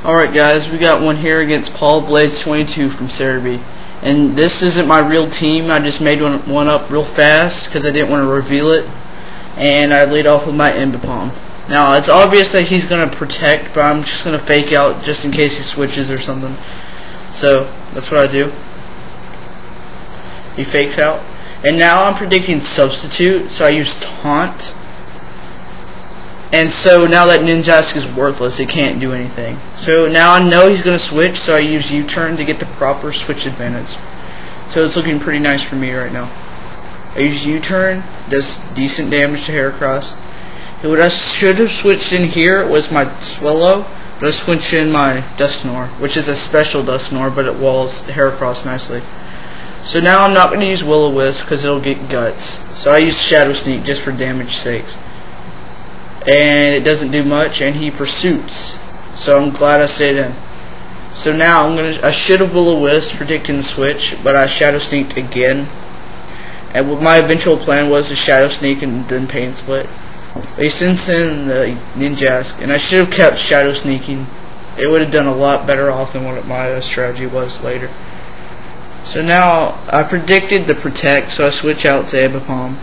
Alright guys, we got one here against PaulBlades22 from Serbia. And this isn't my real team, I just made one up real fast because I didn't want to reveal it. And I lead off with my Mbapom. Now it's obvious that he's going to protect, but I'm just going to fake out just in case he switches or something. So that's what I do. He fakes out. And now I'm predicting substitute, so I use taunt. And so now that Ninjask is worthless, it can't do anything. So now I know he's going to switch, so I use U-turn to get the proper switch advantage. So it's looking pretty nice for me right now. I use U-turn, does decent damage to Heracross. And what I should have switched in here was my Swallow, but I switched in my Dusknoir, which is a special Dusknoir, but it walls the Heracross nicely. So now I'm not going to use Will-O-Wisp because it'll get guts. So I use Shadow Sneak just for damage sakes. And it doesn't do much, and he pursuits. So I'm glad I stayed in. So now I should have Will-O-Wisp predicting the switch, but I Shadow Sneaked again. And what my eventual plan was to Shadow Sneak and then Pain Split. But he sends in the Ninjask, and I should have kept Shadow Sneaking. It would have done a lot better off than what my strategy was later. So now I predicted the protect, so I switch out to Mbapom.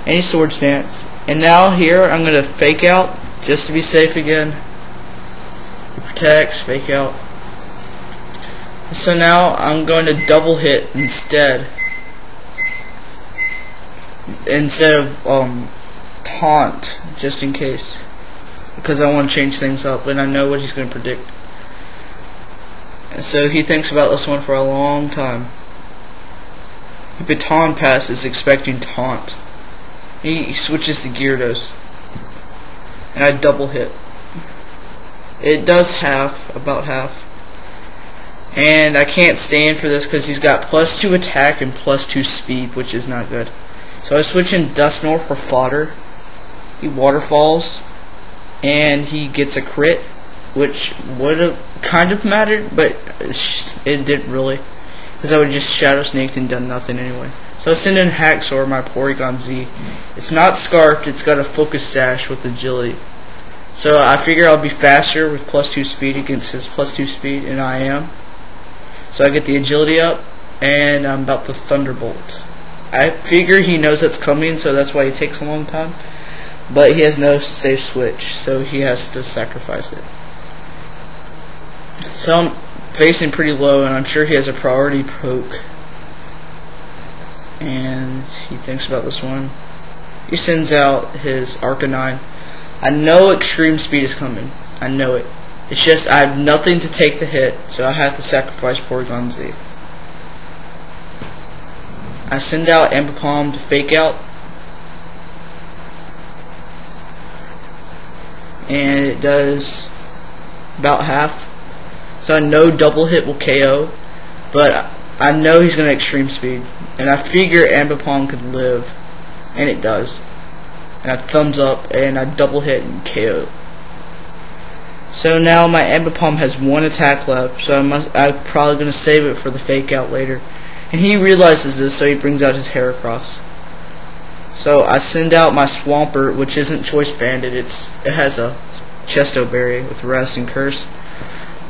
Any Sword Stance. And now here I'm going to fake out just to be safe again. He protects, fake out. So now I'm going to double hit instead of taunt, just in case, because I want to change things up and I know what he's going to predict. And so he thinks about this one for a long time. He baton passes expecting taunt. He switches to Gyarados, and I double hit. It does half, about half. And I can't stand for this because he's got +2 attack and +2 speed, which is not good. So I switch in Dusknoir for fodder. He waterfalls, and he gets a crit, which would have kind of mattered, but it didn't really, because I would just Shadow Snaked and done nothing anyway. So I send in Haxor, my Porygon Z. It's not Scarfed, it's got a Focus Sash with agility. So I figure I'll be faster with +2 speed against his +2 speed, and I am. So I get the agility up, and I'm about to Thunderbolt. I figure he knows that's coming, so that's why he takes a long time. But he has no safe switch, so he has to sacrifice it. So I'm facing pretty low, and I'm sure he has a priority poke. And he thinks about this one. He sends out his Arcanine. I know extreme speed is coming. I know it. It's just I have nothing to take the hit, so I have to sacrifice Porygon Z. I send out Mbapom to fake out. And it does about half. So I know double hit will KO, but I know he's going to extreme speed. And I figure Mbapom could live, and it does. And I thumbs up, and I double hit and KO. So now my Mbapom has 1 attack left, so I'm probably going to save it for the fake out later. And he realizes this, so he brings out his Heracross. So I send out my Swampert, which isn't choice banded. It has a Chesto Berry with Rest and Curse,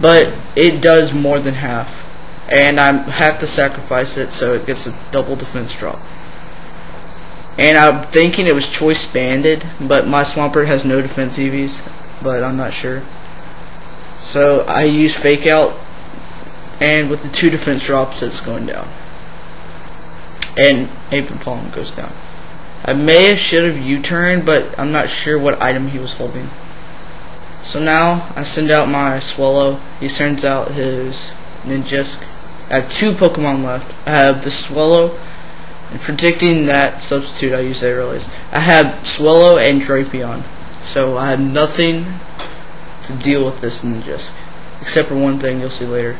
but it does more than half. And I have to sacrifice it, so it gets a double defense drop. And I'm thinking it was choice banded, but my Swampert has no defense EVs, but I'm not sure. So I use fake out, and with the 2 defense drops, it's going down. And Mbapom goes down. I may have should have U-turned, but I'm not sure what item he was holding. So now I send out my Swallow. He sends out his Ninjask. I have 2 Pokemon left. I have the Swallow, and predicting that substitute I used Aerialize. I have Swallow and Drapion, so I have nothing to deal with this Ninjask, except for one thing you'll see later.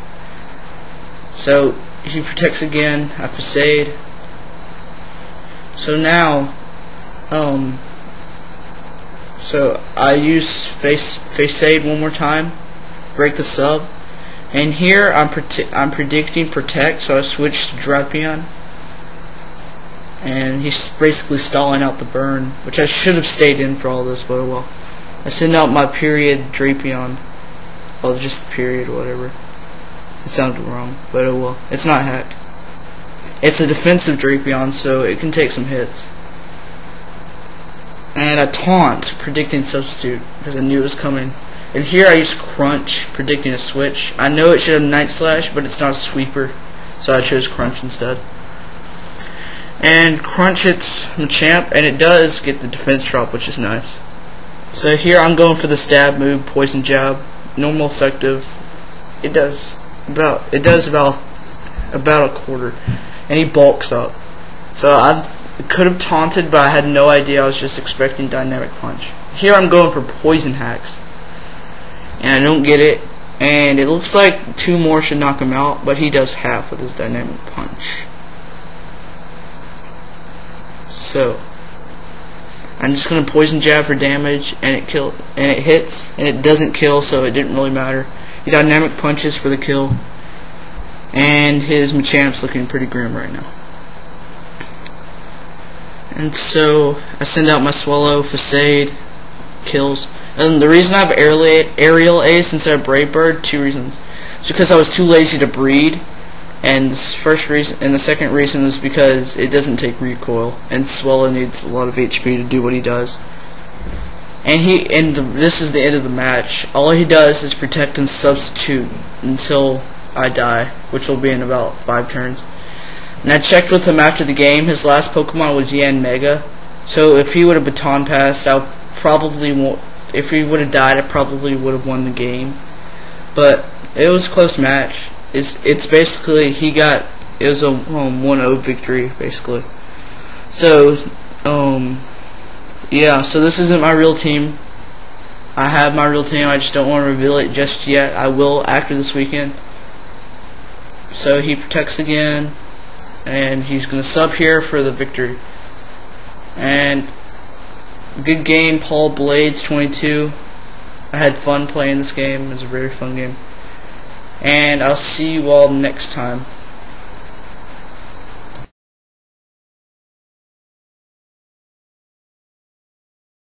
So he protects again. I Facade. So now, so I use Facade one more time, break the sub. And here I'm predicting protect, so I switch to Drapion. And he's basically stalling out the burn, which I should have stayed in for all this, but oh well. I send out my period Drapion. Oh, just period or whatever. It sounded wrong, but oh well. It's not hacked. It's a defensive Drapion, so it can take some hits. And a taunt, predicting substitute, because I knew it was coming. And here I used Crunch, predicting a switch. I know it should have Night Slash, but it's not a sweeper, so I chose Crunch instead. And Crunch hits Machamp, and it does get the defense drop, which is nice. So here I'm going for the stab move, Poison Jab, normal effective. It does about a quarter, and he bulks up. So I could have taunted, but I had no idea. I was just expecting Dynamic Punch. Here I'm going for Poison Hacks, and I don't get it. And it looks like 2 more should knock him out, but he does half with his Dynamic Punch. So I'm just gonna Poison Jab for damage, and it hits, and it doesn't kill, so it didn't really matter. He Dynamic Punches for the kill, and his Machamp's looking pretty grim right now. And so I send out my Swallow, Facade, kills. And the reason I have Aerial Ace instead of Brave Bird, 2 reasons. It's because I was too lazy to breed, and the second reason is because it doesn't take recoil, and Swallow needs a lot of HP to do what he does. And this is the end of the match. All he does is protect and substitute until I die, which will be in about 5 turns. And I checked with him after the game. His last Pokemon was Yan Mega, so if he would have baton passed, if he would have died, I probably would have won the game. But it was a close match. It's basically it was a 1-0 victory basically. So yeah, so this isn't my real team. I have my real team, I just don't want to reveal it just yet. I will after this weekend. So he protects again, and he's going to sub here for the victory. And good game, PaulBlades22. I had fun playing this game. It was a very fun game. And I'll see you all next time.